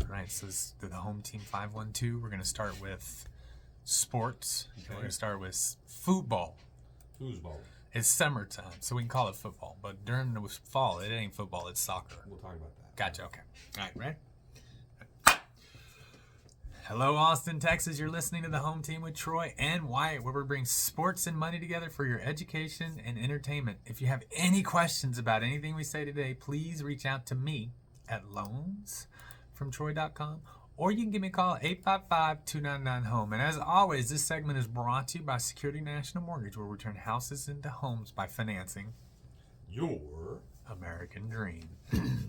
All right, so this is the home team 512. We're going to start with sports. Okay. We're going to start with football. Foosball. It's summertime, so we can call it football. But during the fall, it ain't football, it's soccer. We'll talk about that. Gotcha, okay. All right, ready? Hello, Austin, Texas. You're listening to the home team with Troy and Wyatt, where we bring sports and money together for your education and entertainment. If you have any questions about anything we say today, please reach out to me at loansfromtroy.com, or you can give me a call at 855-299-HOME. And as always, this segment is brought to you by Security National Mortgage, where we turn houses into homes by financing your American dream.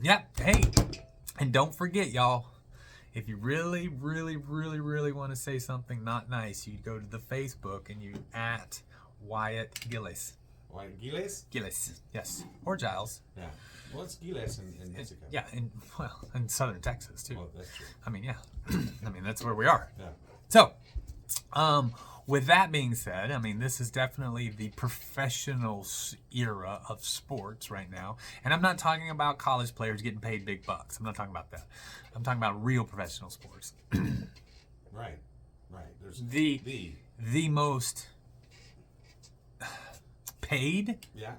Yep, hey, and don't forget, y'all, if you really, really, really, really want to say something not nice, you go to the Facebook and you at Wyatt Gillis. Wyatt Gillis? Gillis, yes. Or Giles. Yeah. Well, it's Gillis in Mexico. Yeah, in southern Texas, too. Well, that's true. I mean, yeah. I mean, that's where we are. Yeah. So, with that being said, I mean, this is definitely the professional era of sports right now. And I'm not talking about college players getting paid big bucks. I'm not talking about that. I'm talking about real professional sports. Right. There's the most paid. Yeah.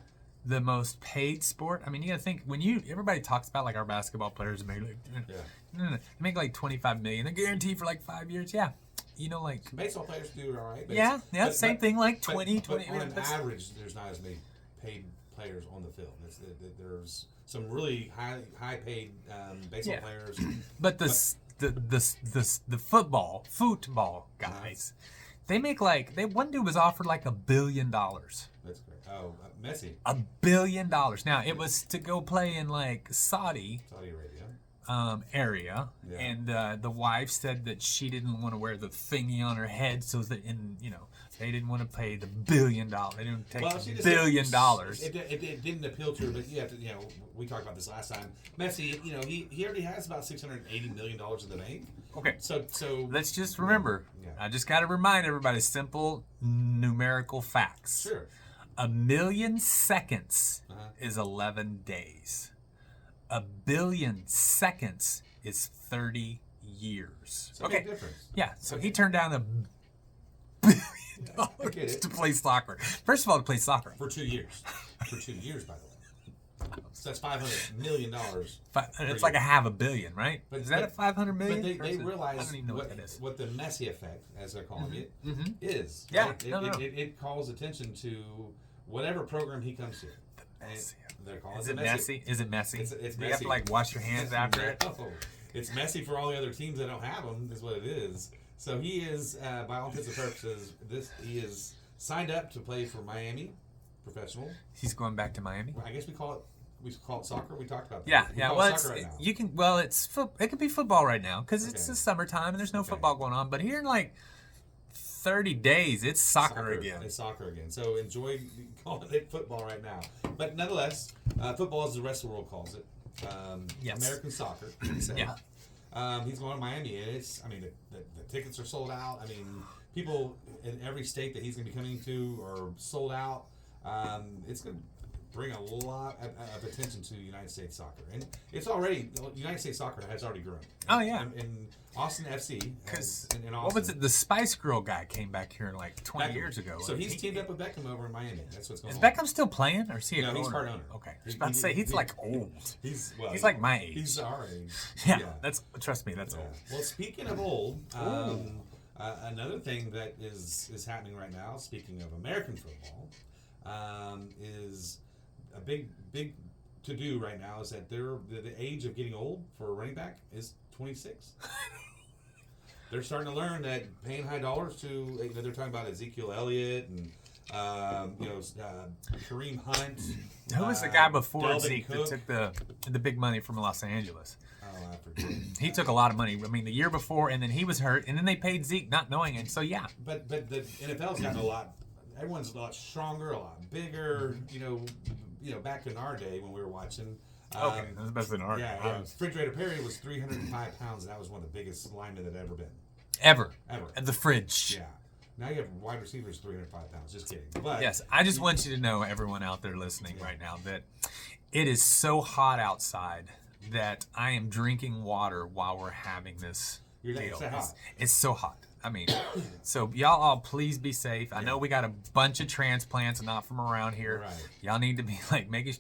The most paid sport. I mean, you gotta think everybody talks about like our basketball players make like they make like $25 million. They're guaranteed for like 5 years. Yeah. You know, like some baseball players do all right. But same thing, like 20. But on an average, there's not as many paid players on the field. There's some really high paid baseball players. But the football guys, they make one dude was offered like $1 billion. That's great. Oh, Messi. $1 billion. Now it was to go play in like Saudi Arabia. Area, yeah. And the wife said that she didn't want to wear the thingy on her head, so that they didn't want to pay the $1 billion. They didn't take $1 billion. It didn't appeal to her, but you have to, we talked about this last time. Messi, he already has about $680 million in the bank. Okay, so let's just remember. Yeah. I just got to remind everybody simple numerical facts. Sure. 1 million seconds is 11 days. 1 billion seconds is 30 years. It's a big difference. Yeah, so he turned down $1 billion to play soccer. First of all, to play soccer. For 2 years. For 2 years, by the way. So that's $500 million. It's like a $500 million, right? Is that a $500 million? But they realize I don't even know what that is. What the Messi effect, as they're calling it, is. Yeah, right? It calls attention to whatever program he comes to. The Messi. They're calling Is it Messi? Is it Messi? It's Do Messi. you have to like wash your hands after it? No. It's Messi for all the other teams that don't have him, is what it is. So he is, by all intents and purposes, he is signed up to play for Miami, professional. He's going back to Miami. Well, I guess we call it soccer. We talked about that. Yeah. Well, it could be football right now because it's the summertime and there's no football going on. But here in like 30 days, it's soccer again. It's soccer again. So enjoy calling it football right now. But nonetheless, football, as the rest of the world calls it, American soccer. So, he's going to Miami, and the tickets are sold out. I mean, people in every state that he's going to be coming to are sold out. It's going to bring a lot of attention to United States soccer, and it's already United States soccer has already grown. Oh yeah, in Austin FC, because in Austin, what was it? The Spice Girl guy came back here like 20 years ago. So he's teamed up with Beckham over in Miami. That's what's going on. Is Beckham still playing, or is he? No, he's part owner. Okay, I was about to say he's like old. He's like my age. He's our age. Yeah, trust me, that's old. Well, speaking of old, another thing that is happening right now, speaking of American football, is a big to do right now is that the age of getting old for a running back is 26. They're starting to learn that paying high dollars to they're talking about Ezekiel Elliott and Kareem Hunt. Who was the guy before Delvin Zeke Cook. that took the big money from Los Angeles? Oh, I forget. He took a lot of money. I mean, the year before, and then he was hurt, and then they paid Zeke not knowing it. So yeah. But the NFL's gotten a lot. Everyone's a lot stronger, a lot bigger. Back in our day when we were watching. Okay, that's better than our. Yeah. Refrigerator Perry was 305 pounds, and that was one of the biggest linemen that ever been. Ever. At the fridge. Yeah. Now you have wide receivers 305 pounds. Just kidding. But yes, I just want you to know, everyone out there listening right now, that it is so hot outside that I am drinking water while we're having this deal. It's so hot. I mean, so y'all all please be safe. I know we got a bunch of transplants not from around here. Right. Y'all need to be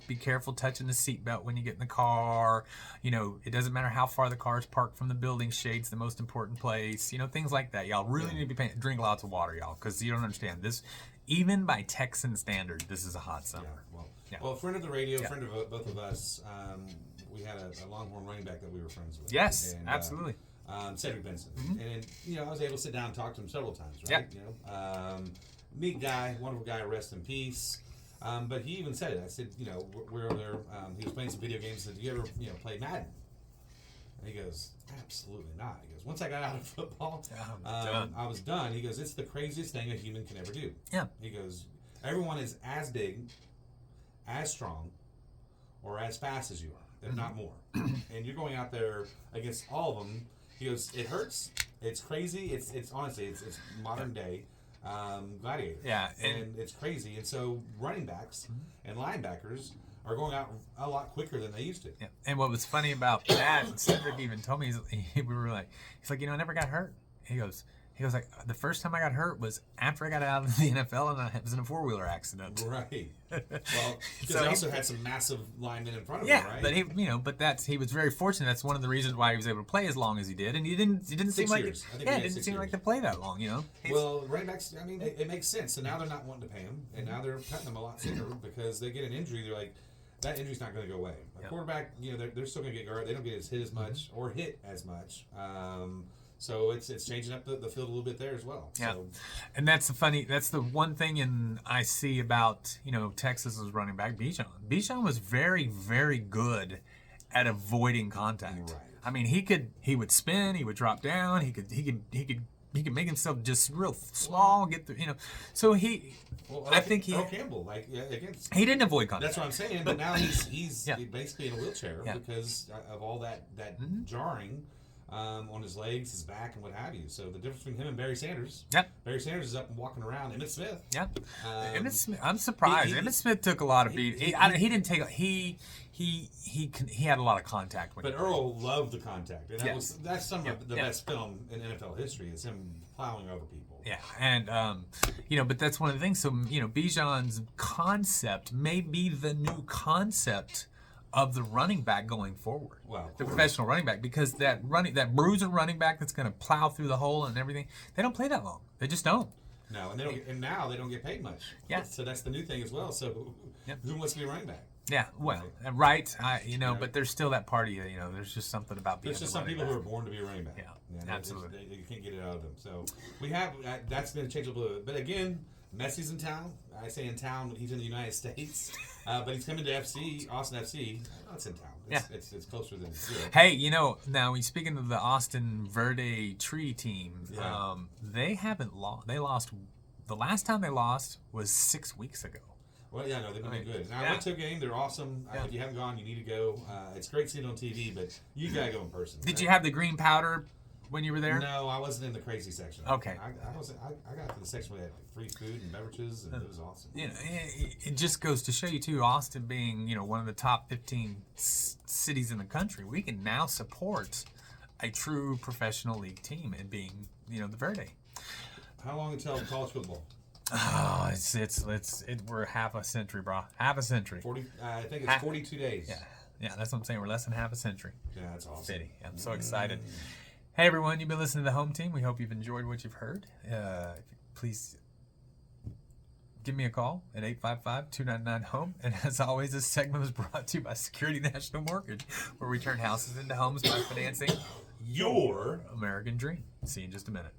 be careful touching the seatbelt when you get in the car. You know, it doesn't matter how far the car is parked from the building. Shade's the most important place. You know, things like that. Y'all really need to be drink lots of water, y'all, because you don't understand this. Even by Texan standard, this is a hot summer. Well, friend of the radio, friend of both of us. We had a Longhorn running back that we were friends with. Yes, absolutely. Cedric Benson, and you know, I was able to sit down and talk to him several times, right? You know, neat guy, wonderful guy, rest in peace. But he even said it. I said, you know, we're there. He was playing some video games. I said, "Do you ever, play Madden?" And he goes, "Absolutely not." He goes, "Once I got out of football, I was done." He goes, "It's the craziest thing a human can ever do." Yeah. He goes, "Everyone is as big, as strong, or as fast as you are, if not more. And you're going out there against all of them." He goes, "It hurts. It's crazy. It's honestly, it's modern day gladiators. Yeah, and it's crazy. And so running backs and linebackers are going out a lot quicker than they used to." Yeah. And what was funny about that, Cedric even told me, he's like, I never got hurt. He goes like, the first time I got hurt was after I got out of the NFL and I was in a 4-wheeler accident. Right. Well, because he also had some massive linemen in front of him, right? But he was very fortunate. That's one of the reasons why he was able to play as long as he did, and he didn't seem like it didn't seem like to play that long, Well, running backs, I mean, it makes sense. So now they're not wanting to pay him, and now they're cutting them a lot sooner because they get an injury. They're like, that injury's not going to go away. A quarterback, they're still going to get guarded. They don't get hit as much or hit as much. So it's changing up the field a little bit there as well. Yeah, So. And that's the one thing I see about Texas's running back Bijan. Bijan was very, very good at avoiding contact. Right. I mean, he would spin, he would drop down, he could make himself just real small, get through, So I think Earl Campbell, again, he didn't avoid contact. That's what I'm saying. But now he's basically in a wheelchair because of all that jarring. On his legs, his back, and what have you. So the difference between him and Barry Sanders. Yep. Barry Sanders is up and walking around. Emmitt Smith. Yep. Emmitt Smith. I'm surprised. Emmitt Smith took a lot of beat. He didn't take. He had a lot of contact. But Earl loved the contact, and that's some of the best film in NFL history is him plowing over people. Yeah, and but that's one of the things. So Bijan's concept may be the new concept of the running back going forward. Wow, the professional running back, because that bruiser running back that's going to plow through the hole and everything, they don't play that long. They just don't. No, and they don't. And now they don't get paid much. Yeah. So that's the new thing as well. So who wants to be a running back? Yeah, well, right. But there's still that part of you. There's just something about being. There's just some people who are born to be a running back. Yeah, absolutely. You can't get it out of them. So we have that's going to change a little bit. But again, Messi's in town. I say in town, he's in the United States, but he's coming to Austin FC. It's in town. It's closer than it's here. Hey, now speaking of the Austin Verde Tree team, they haven't lost. They lost. The last time they lost was 6 weeks ago. Well, they've been doing good. Now, I went to a game. They're awesome. If you haven't gone, you need to go. It's great seeing it on TV, but you got to go in person. Did you have the green powder when you were there? No, I wasn't in the crazy section. Okay. I got to the section where they had free food and beverages, and it was awesome. It just goes to show you, too, Austin being, one of the top 15 cities in the country, we can now support a true professional league team and being, the Verde. How long until college football? Oh, we're half a century, bro. Half a century. 40. I think it's 42 days. Yeah, that's what I'm saying. We're less than half a century. Yeah, that's awesome. City. I'm so excited. Hey, everyone. You've been listening to The Home Team. We hope you've enjoyed what you've heard. Please give me a call at 855-299-HOME. And as always, this segment was brought to you by Security National Mortgage, where we turn houses into homes by financing your American dream. See you in just a minute.